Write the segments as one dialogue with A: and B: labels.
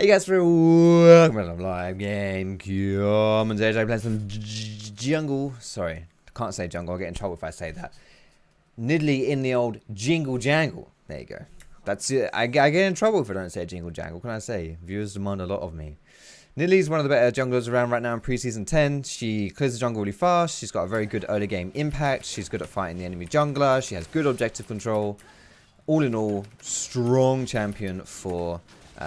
A: Hey guys, welcome to the live game. Come on, today I play some jungle. Sorry, can't say jungle. I'll get in trouble if I say that. Nidalee in the old jingle jangle. There you go. That's it. I get in trouble if I don't say jingle jangle. What can I say? Viewers demand a lot of me. Nidalee is one of the better junglers around right now in pre-season 10. She clears the jungle really fast. She's got a very good early game impact. She's good at fighting the enemy jungler. She has good objective control. All in all, strong champion for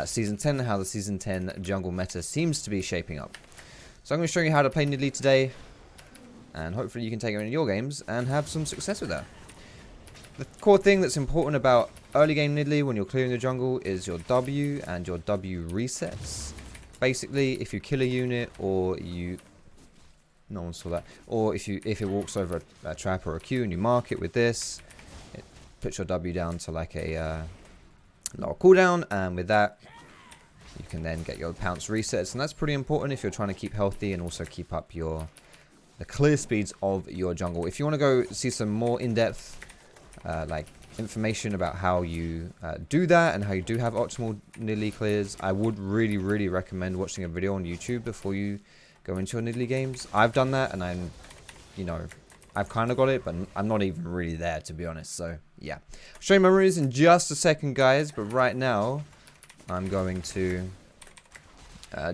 A: Season 10 and how the Season 10 jungle meta seems to be shaping up. So I'm going to show you how to play Nidalee today, and hopefully you can take her in your games and have some success with her. The core thing that's important about early game Nidalee when you're clearing the jungle is your W and your W resets. Basically, if you kill a unit or you... No one saw that. Or if it walks over a trap or a Q and you mark it with this, it puts your W down to like a... lower cooldown, and with that you can then get your pounce resets, and that's pretty important if you're trying to keep healthy and also keep up the clear speeds of your jungle. If you want to go see some more in-depth like information about how you do that and how you do have optimal Nidalee clears, I would really recommend watching a video on YouTube before you go into your Nidalee games. I've done that, and I'm, you know, I've kind of got it, but I'm not even really there, to be honest. So, yeah. I'll show you my runes in just a second, guys. But right now, I'm going to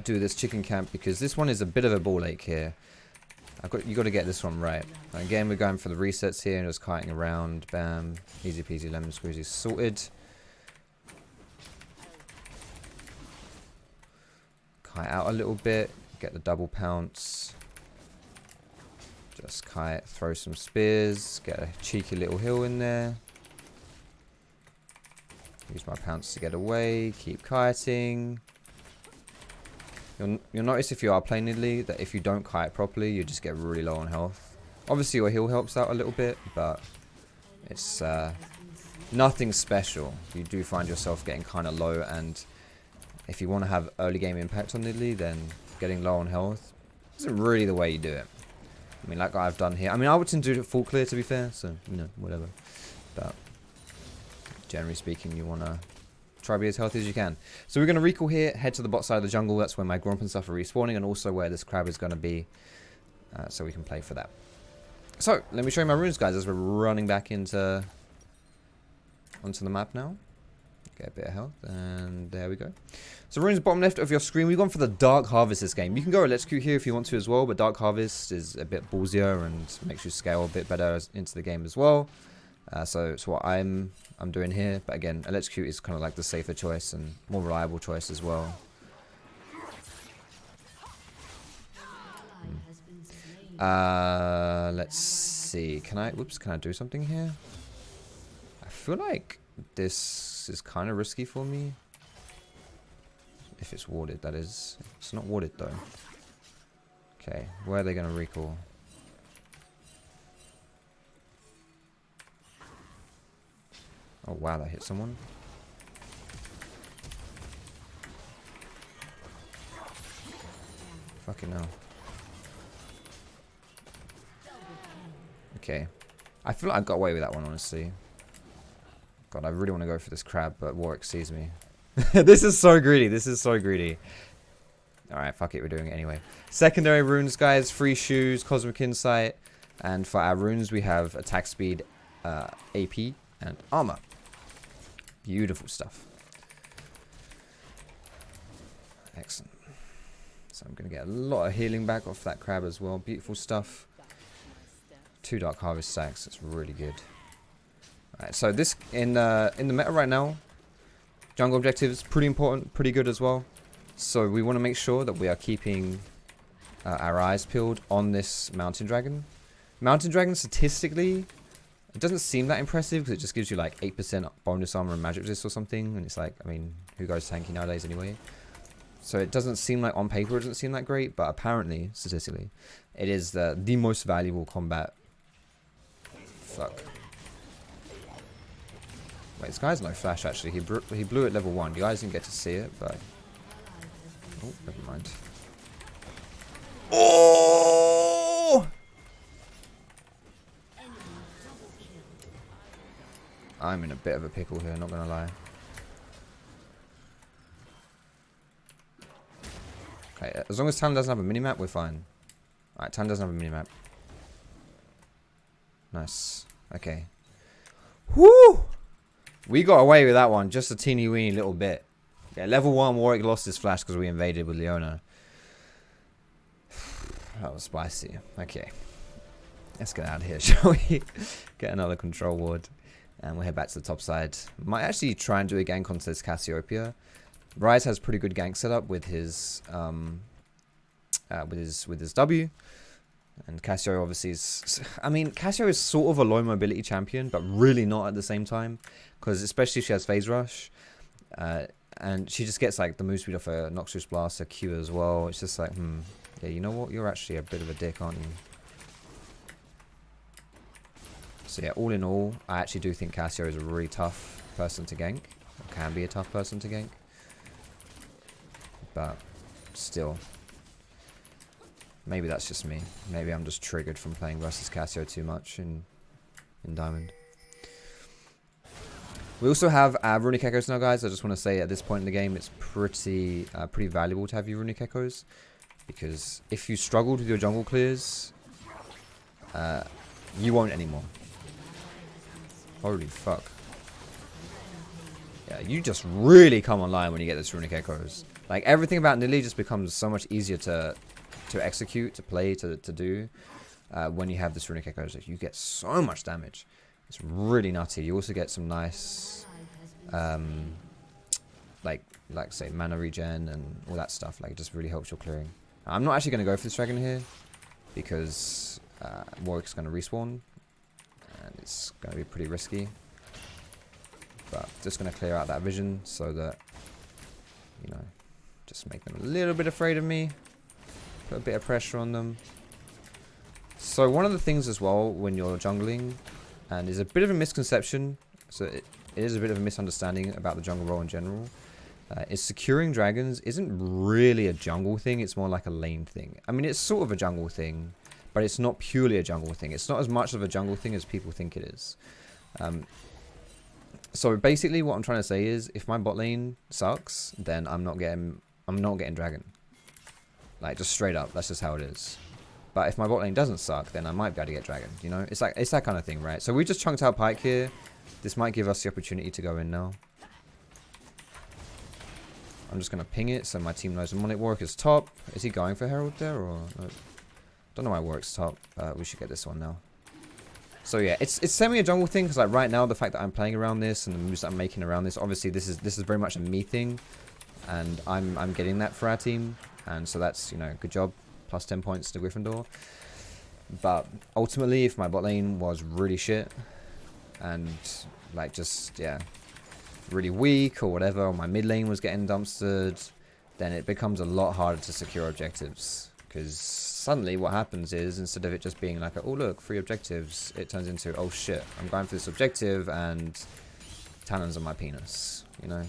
A: do this chicken camp because this one is a bit of a ball ache here. You got to get this one right. Again, we're going for the resets here and just kiting around. Bam. Easy peasy lemon squeezy. Sorted. Kite out a little bit. Get the double pounce. Just kite, throw some spears, get a cheeky little hill in there. Use my pounce to get away, keep kiting. You'll notice if you are playing Nidalee that if you don't kite properly, you just get really low on health. Obviously your heal helps out a little bit, but it's nothing special. You do find yourself getting kind of low, and if you want to have early game impact on Nidalee, then getting low on health isn't really the way you do it. I mean, like I've done here. I mean, I would tend to do it full clear, to be fair. So, you know, whatever. But generally speaking, you want to try to be as healthy as you can. So we're going to recall here, head to the bot side of the jungle. That's where my Gromp and stuff are respawning, and also where this crab is going to be. So we can play for that. So, let me show you my runes, guys, as we're running back onto the map now. Get a bit of health, and there we go. So runes bottom left of your screen. We've gone for the Dark Harvest this game. You can go Let's Q here if you want to as well, but Dark Harvest is a bit ballsier and makes you scale a bit better into the game as well. So it's what I'm doing here. But again, Let's Q is kind of like the safer choice and more reliable choice as well. Let's see. Can I do something here? I feel like this is kind of risky for me. If it's warded, that is. It's not warded though. Okay, where are they going to recall? Oh wow, that hit someone. Fucking hell. Okay. I feel like I got away with that one, honestly. God, I really want to go for this crab, but Warwick sees me. This is so greedy. This is so greedy. Alright, fuck it. We're doing it anyway. Secondary runes, guys. Free shoes, Cosmic Insight. And for our runes, we have attack speed, AP, and armor. Beautiful stuff. Excellent. So I'm going to get a lot of healing back off that crab as well. Beautiful stuff. 2 Dark Harvest stacks. That's really good. Alright, so this in the meta right now, jungle objectives pretty important, pretty good as well. So we want to make sure that we are keeping our eyes peeled on this Mountain Dragon. Mountain Dragon statistically, it doesn't seem that impressive because it just gives you like 8% bonus armor and magic resist or something, and it's like, I mean, who goes tanky nowadays anyway? So it doesn't seem like, on paper it doesn't seem that great, but apparently statistically, it is the most valuable combat. Fuck. Wait, this guy's no flash actually. He blew at level 1. You guys didn't get to see it, but... Oh, never mind. Oh! I'm in a bit of a pickle here, not gonna lie. Okay, as long as Talon doesn't have a minimap, we're fine. Alright, Talon doesn't have a minimap. Nice. Okay. Woo! We got away with that one just a teeny weeny little bit. Yeah, level 1 Warwick lost his flash because we invaded with Leona. That was spicy. Okay. Let's get out of here, shall we? Get another control ward. And we'll head back to the top side. Might actually try and do a gank onto this Cassiopeia. Ryze has pretty good gank setup with his W. And Cassio obviously is... I mean, Cassio is sort of a low mobility champion, but really not at the same time. Because especially if she has phase rush. And she just gets like the move speed off a Noxus Blast, a Q as well. It's just like, yeah, you know what? You're actually a bit of a dick, aren't you? So yeah, all in all, I actually do think Cassio is a really tough person to gank. Or can be a tough person to gank. But still, maybe that's just me. Maybe I'm just triggered from playing versus Cassio too much in Diamond. We also have Runic Echoes now, guys. I just want to say at this point in the game, it's pretty valuable to have your Runic Echoes. Because if you struggled with your jungle clears, you won't anymore. Holy fuck. Yeah, you just really come online when you get this Runic Echoes. Like, everything about Nidalee just becomes so much easier to execute, to play, to do when you have this Runic Echoes. Like, you get so much damage. It's really nutty. You also get some nice, like say, mana regen and all that stuff. Like, it just really helps your clearing. I'm not actually going to go for this dragon here because Warwick's going to respawn. And it's going to be pretty risky. But just going to clear out that vision so that, you know, just make them a little bit afraid of me. Put a bit of pressure on them. So one of the things as well when you're jungling, and is a bit of a misconception, so it is a bit of a misunderstanding about the jungle role in general, is securing dragons isn't really a jungle thing, it's more like a lane thing. I mean, it's sort of a jungle thing, but it's not purely a jungle thing. It's not as much of a jungle thing as people think it is. So basically what I'm trying to say is, if my bot lane sucks, then I'm not getting dragon. Like, just straight up, that's just how it is. But if my bot lane doesn't suck, then I might be able to get dragon, you know? It's that kind of thing, right? So we just chunked out Pyke here. This might give us the opportunity to go in now. I'm just going to ping it so my team knows Demonic Warwick is top. Is he going for Herald there, or... No? Don't know why Warwick's top. We should get this one now. So yeah, it's semi a jungle thing, because like right now the fact that I'm playing around this and the moves that I'm making around this, obviously this is very much a me thing, and I'm getting that for our team, and so that's, you know, good job. Plus 10 points to Gryffindor. But ultimately, if my bot lane was really shit and like just, yeah, really weak or whatever, or my mid lane was getting dumpstered, then it becomes a lot harder to secure objectives. Because suddenly what happens is, instead of it just being like, oh look, 3 objectives, it turns into, oh shit, I'm going for this objective and talons on my penis, you know?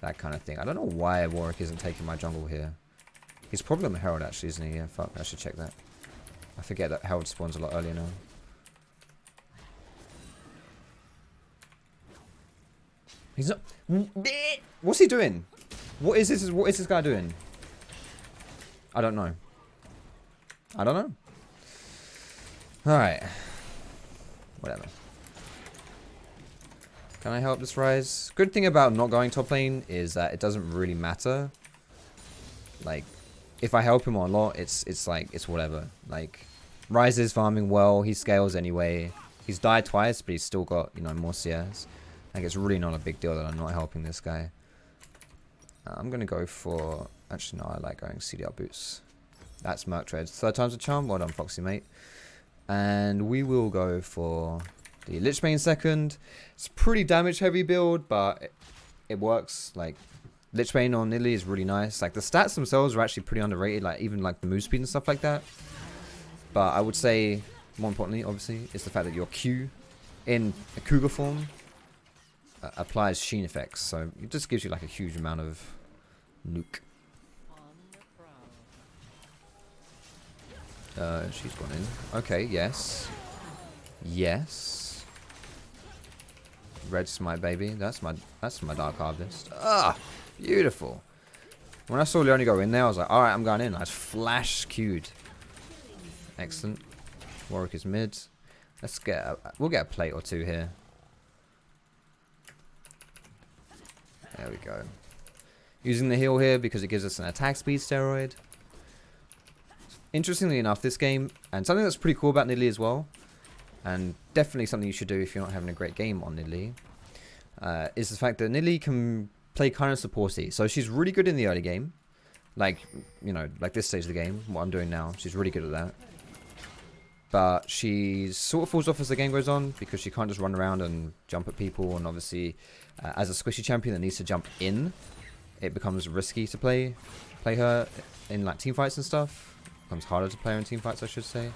A: That kind of thing. I don't know why Warwick isn't taking my jungle here. He's probably on the Herald actually, isn't he? Yeah, fuck, I should check that. I forget that Herald spawns a lot earlier now. He's not... What's he doing? What is this guy doing? I don't know. I don't know. Alright. Whatever. Can I help this Ryze? Good thing about not going top lane is that it doesn't really matter. Like, if I help him or not, it's like, it's whatever. Like, Ryze is farming well, he scales anyway. He's died twice, but he's still got, you know, more CS. Like, it's really not a big deal that I'm not helping this guy. I'm gonna go for... Actually, no, I like going CDR boots. That's Merc Treads. 3rd time's a charm. Well done, Foxy, mate. And we will go for the Lich Bane second. It's a pretty damage heavy build, but it works. Like, Lich Bane on Nidalee is really nice. Like, the stats themselves are actually pretty underrated. Like, even like the move speed and stuff like that. But I would say, more importantly, obviously, is the fact that your Q in a Cougar form applies sheen effects. So it just gives you like a huge amount of nuke. She's gone in. Okay, yes. Yes. Red Smite, baby. That's my Dark Harvest. Ah, beautiful. When I saw Leone go in there, I was like, alright, I'm going in. I just flash queued. Excellent. Warwick is mid. Let's get we'll get a plate or two here. There we go. Using the heal here because it gives us an attack speed steroid. Interestingly enough, this game, and something that's pretty cool about Nidalee as well, and definitely something you should do if you're not having a great game on Nidalee, is the fact that Nidalee can play kind of supporty. So she's really good in the early game. Like, you know, like this stage of the game, what I'm doing now, she's really good at that. But she sort of falls off as the game goes on because she can't just run around and jump at people. And obviously, as a squishy champion that needs to jump in, it becomes risky to play her in like team fights and stuff. It becomes harder to play her in team fights, I should say.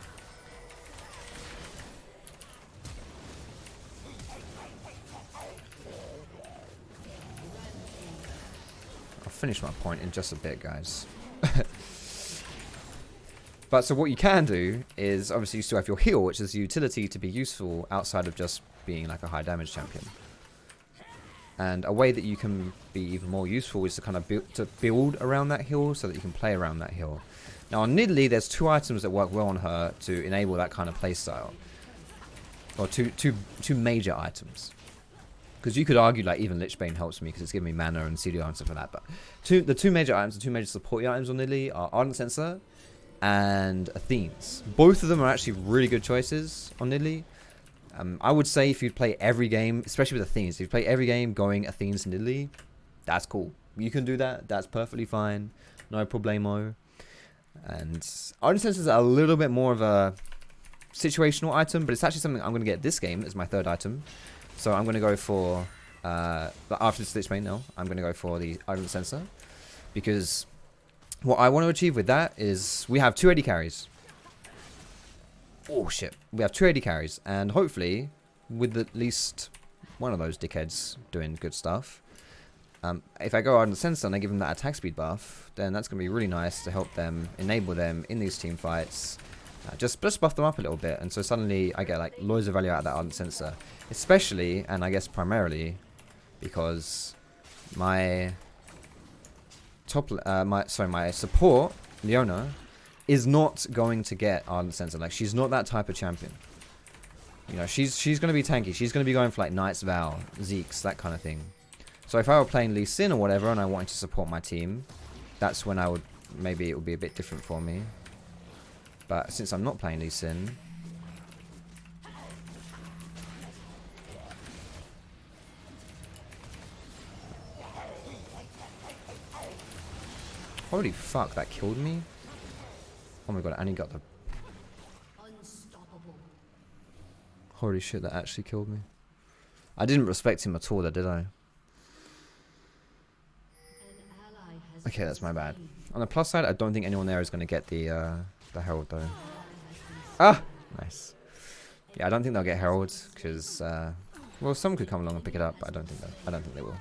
A: I'll finish my point in just a bit, guys. But so what you can do is obviously you still have your heal, which is the utility to be useful outside of just being like a high damage champion. And a way that you can be even more useful is to kind of build around that heal so that you can play around that heal. Now on Nidalee, there's two items that work well on her to enable that kind of play style. Or two major items. Because you could argue like even Lichbane helps me because it's giving me mana and CDR and stuff like that. But the two major items, the two major support items on Nidalee are Ardent Sensor and Athenes. Both of them are actually really good choices on Nidalee. I would say if you play every game, especially with Athenes, if you play every game going Athenes and Nidalee, that's cool. You can do that. That's perfectly fine. No problemo. And Ardent Sensor is a little bit more of a situational item, but it's actually something I'm going to get this game as my third item. So I'm going to go for, after the Stitch main now, I'm going to go for the Ardent Sensor. Because what I want to achieve with that is we have 2 AD carries. Oh shit. We have 2 AD carries. And hopefully, with at least one of those dickheads doing good stuff, if I go Ardent Sensor and I give them that attack speed buff, then that's going to be really nice to help them, enable them in these team fights. Just buff them up a little bit. And so suddenly I get like loads of value out of that Ardent Sensor. Especially, and I guess primarily, because my my support, Leona, is not going to get Ardent Sensor. Like, she's not that type of champion. You know, she's going to be tanky. She's going to be going for like Knight's Vow, Zeke's, that kind of thing. So if I were playing Lee Sin or whatever and I wanted to support my team, that's when I would, maybe it would be a bit different for me. But since I'm not playing Lee Sin, holy fuck, that killed me. Oh my god, and he got the... Holy shit, that actually killed me. I didn't respect him at all, did I? Okay, that's my bad. On the plus side, I don't think anyone there is going to get the Herald, though. Ah! Nice. Yeah, I don't think they'll get Heralds, because... well, some could come along and pick it up, but I don't think they will.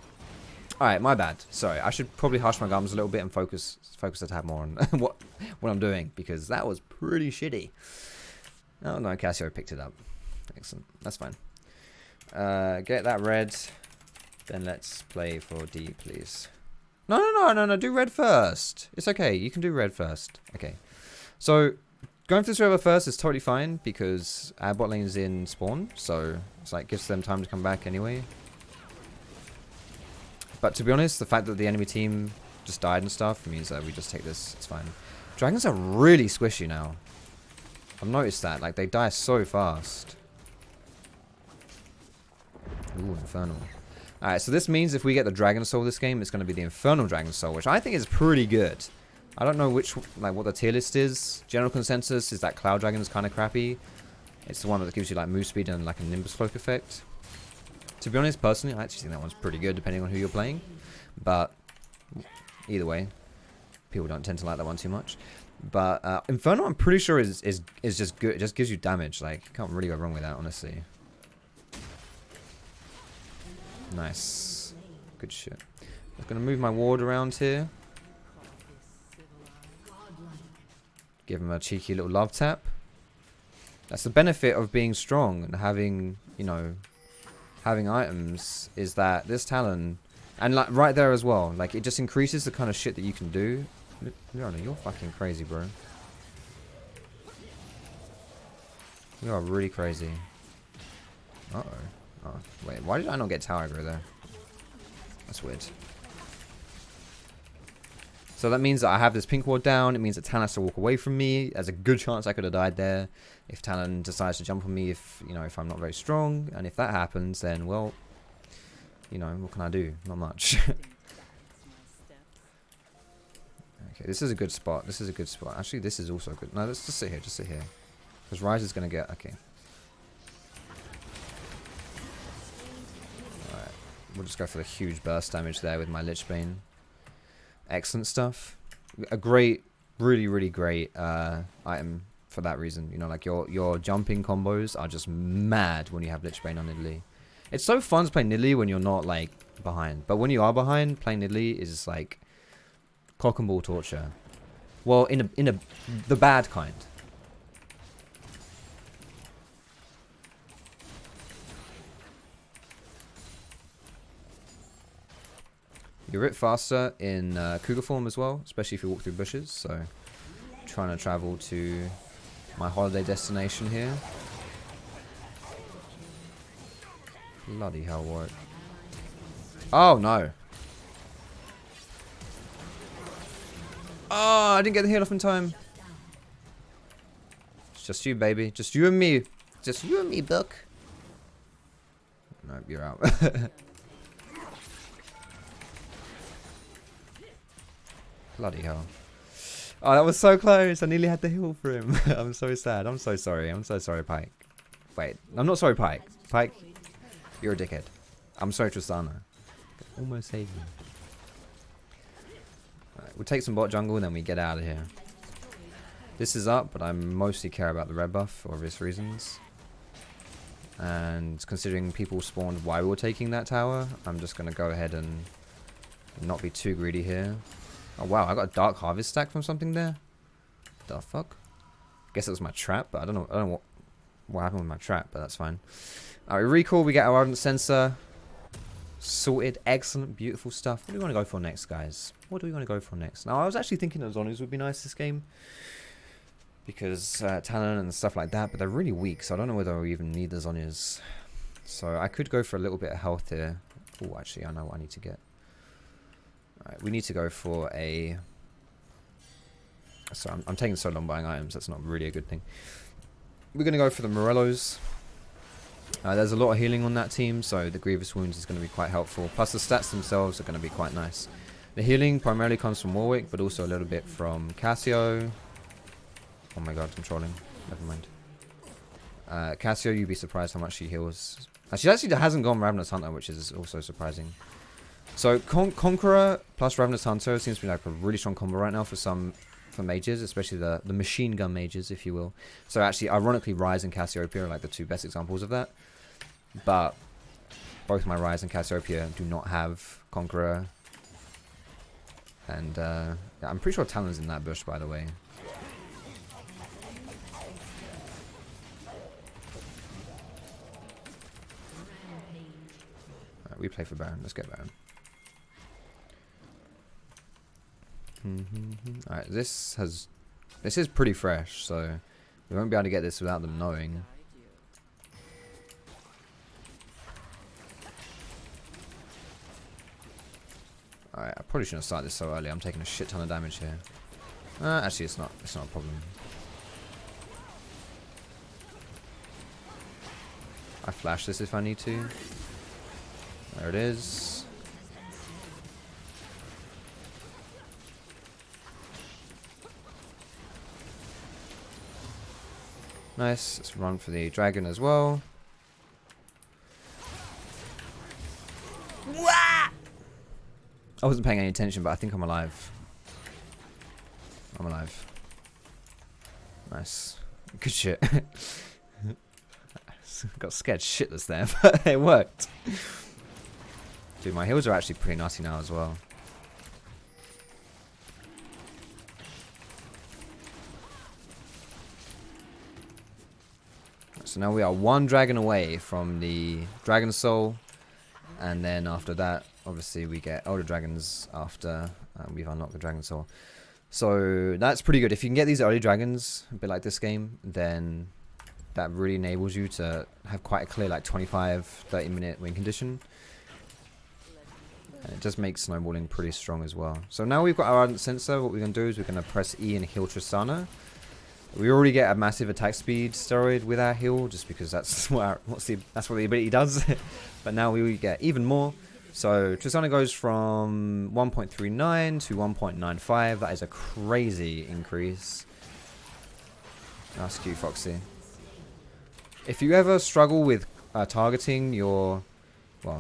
A: Alright, my bad. Sorry, I should probably hush my gums a little bit and focus a tad more on what I'm doing, because that was pretty shitty. Oh no, Cassio picked it up. Excellent. That's fine. Get that red. Then let's play for D, please. No, do red first. It's okay, you can do red first. Okay. So, going for this river first is totally fine, because our bot lane is in spawn, so it's like gives them time to come back anyway. But to be honest, the fact that the enemy team just died and stuff means that we just take this. It's fine. Dragons are really squishy now. I've noticed that. Like, they die so fast. Ooh, Infernal. Alright, so this means if we get the Dragon Soul this game, it's going to be the Infernal Dragon Soul, which I think is pretty good. I don't know which, like, what the tier list is. General consensus is that Cloud Dragon is kind of crappy. It's the one that gives you, like, move speed and, like, a Nimbus Cloak effect. To be honest, personally, I actually think that one's pretty good, depending on who you're playing. But, either way, people don't tend to like that one too much. But, Infernal, I'm pretty sure is just good. It just gives you damage. Like, you can't really go wrong with that, honestly. Nice. Good shit. I'm going to move my ward around here. Give him a cheeky little love tap. That's the benefit of being strong and having, you know, having items, is that this Talon And like right there as well, like it just increases the kind of shit that you can do. Leona, you're fucking crazy, bro. You are really crazy. Uh-oh. Oh, wait, why did I not get tower aggro there? That's weird. So that means that I have this pink ward down. It means that Talon has to walk away from me. There's a good chance I could have died there if Talon decides to jump on me if, you know, if I'm not very strong. And if that happens, then, well, you know, what can I do? Not much. Okay, this is a good spot. This is a good spot. Actually, this is also good. No, let's just sit here. Just sit here. Because Ryze is going to get... Okay. Alright. We'll just go for the huge burst damage there with my Lich Bane. Excellent stuff. A great, really, really great item for that reason. You know, like your jumping combos are just mad when you have Lich Bane on Nidalee. It's so fun to play Nidalee when you're not, like, behind. But when you are behind, playing Nidalee is, like, cock and ball torture. Well, the bad kind. You're a bit faster in Cougar form as well, especially if you walk through bushes. So, trying to travel to my holiday destination here. Bloody hell, what? Oh no! Oh, I didn't get the heal off in time. It's just you, baby. Just you and me. Just you and me, Buck. No, you're out. Bloody hell. Oh, that was so close. I nearly had the heal for him. I'm so sad. I'm so sorry. I'm so sorry, Pike. Wait, I'm not sorry, Pike. Pike, you're a dickhead. I'm sorry, Tristana. Almost saved me. Right, we'll take some bot jungle and then we get out of here. This is up, but I mostly care about the red buff for obvious reasons. And considering people spawned while we were taking that tower, I'm just going to go ahead and not be too greedy here. Oh wow, I got a Dark Harvest stack from something there. The fuck? Guess it was my trap, but I don't know what happened with my trap, but that's fine. Alright, recall, we get our Ardent Sensor. Sorted, excellent, beautiful stuff. What do we want to go for next, guys? What do we want to go for next? Now, I was actually thinking that Zonies would be nice this game. Because Talon and stuff like that, but they're really weak, so I don't know whether we even need the Zonias. So I could go for a little bit of health here. Oh, actually, I know what I need to get. Alright, we need to go for a... So I'm taking so long buying items, that's not really a good thing. We're going to go for the Morellos. There's a lot of healing on that team, so the Grievous Wounds is going to be quite helpful. Plus the stats themselves are going to be quite nice. The healing primarily comes from Warwick, but also a little bit from Cassio. Oh my god, controlling. Never mind. Cassio, you'd be surprised how much she heals. She actually hasn't gone Ravenous Hunter, which is also surprising. So Conqueror plus Ravenous Hunter seems to be like a really strong combo right now for mages, especially the machine gun mages, if you will. So actually, ironically, Ryze and Cassiopeia are like the two best examples of that. But both my Ryze and Cassiopeia do not have Conqueror. And yeah, I'm pretty sure Talon's in that bush, by the way. Alright, we play for Baron. Let's get Baron. Alright, this is pretty fresh, so we won't be able to get this without them knowing. Alright, I probably shouldn't have started this so early. I'm taking a shit ton of damage here. Actually, it's not a problem. I flash this if I need to. There it is. Nice. Let's run for the dragon as well. I wasn't paying any attention, but I think I'm alive. I'm alive. Nice. Good shit. Got scared shitless there, but it worked. Dude, my heals are actually pretty nasty now as well. So now we are one dragon away from the Dragon Soul. And then after that, obviously we get Elder Dragons after we've unlocked the Dragon Soul. So that's pretty good. If you can get these early dragons, a bit like this game, then that really enables you to have quite a clear like 25-30 minute win condition. And it just makes snowballing pretty strong as well. So now we've got our Ardent Sensor. What we're going to do is we're going to press E and heal Tristana. We already get a massive attack speed steroid with our heal, just because that's what that's what the ability does. But now we get even more. So Tristana goes from 1.39 to 1.95. That is a crazy increase. That's cute, Foxy. If you ever struggle with targeting your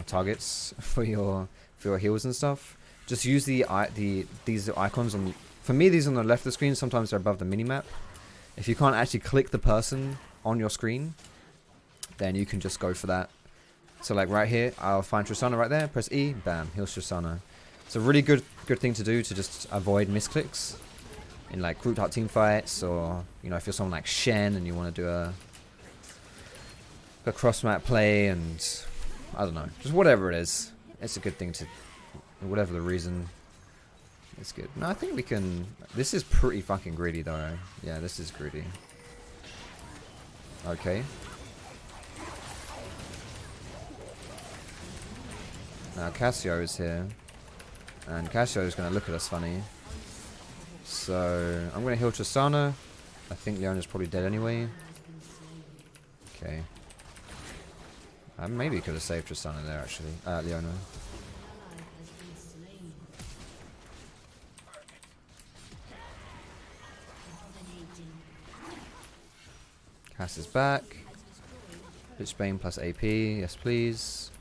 A: targets for your heals and stuff, just use these icons on. For me, these on the left of the screen. Sometimes they're above the minimap. If you can't actually click the person on your screen, then you can just go for that. So like right here, I'll find Tristana right there, press E, bam, heals Tristana. It's a really good thing to do to just avoid misclicks in like group type team fights, or you know, if you're someone like Shen and you want to do a cross map play, and I don't know, just whatever it is. It's a good thing to, whatever the reason, it's good. No, I think we can. This is pretty fucking greedy though. Yeah, this is greedy. Okay. Now Cassio is here, and Cassio is going to look at us funny. So I'm going to heal Tristana. I think Leona's probably dead anyway. Okay. I maybe could have saved Tristana there actually. Leona. Cass is back. Bitch Bane plus AP. Yes, please.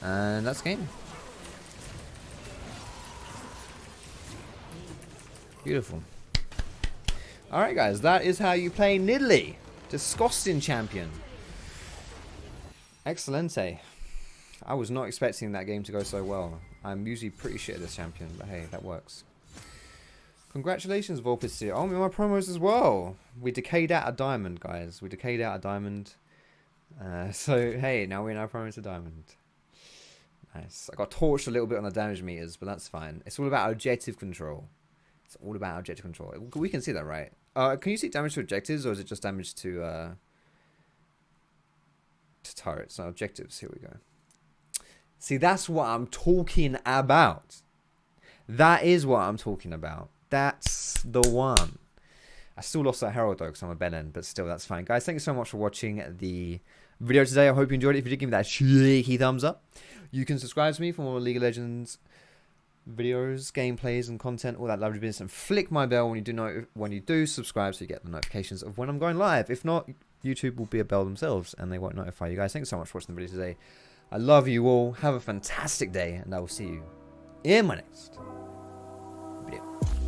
A: And that's game. Beautiful. Alright guys, that is how you play Nidalee. Disgusting champion. Excelente. I was not expecting that game to go so well. I'm usually pretty shit at this champion, but hey, that works. Congratulations, Volpis. Oh, my promos as well. We decayed out a diamond, guys. We decayed out a diamond. So, hey, now we're in our promo to diamond. Nice. I got torched a little bit on the damage meters, but that's fine. It's all about objective control. It's all about objective control. We can see that, right? Can you see damage to objectives, or is it just damage to turrets? No, objectives. Here we go. See, that's what I'm talking about. That is what I'm talking about. That's the one. I still lost that Herald though, because I'm a Belen, but still, that's fine. Guys, thank you so much for watching the video today. I hope you enjoyed it. If you did, give me that cheeky thumbs up. You can subscribe to me for more League of Legends videos, gameplays, and content, all that lovely business, and flick my bell when you do subscribe, so you get the notifications of when I'm going live. If not, YouTube will be a bell themselves, and they won't notify you guys. Thanks so much for watching the video today. I love you all. Have a fantastic day, and I will see you in my next video.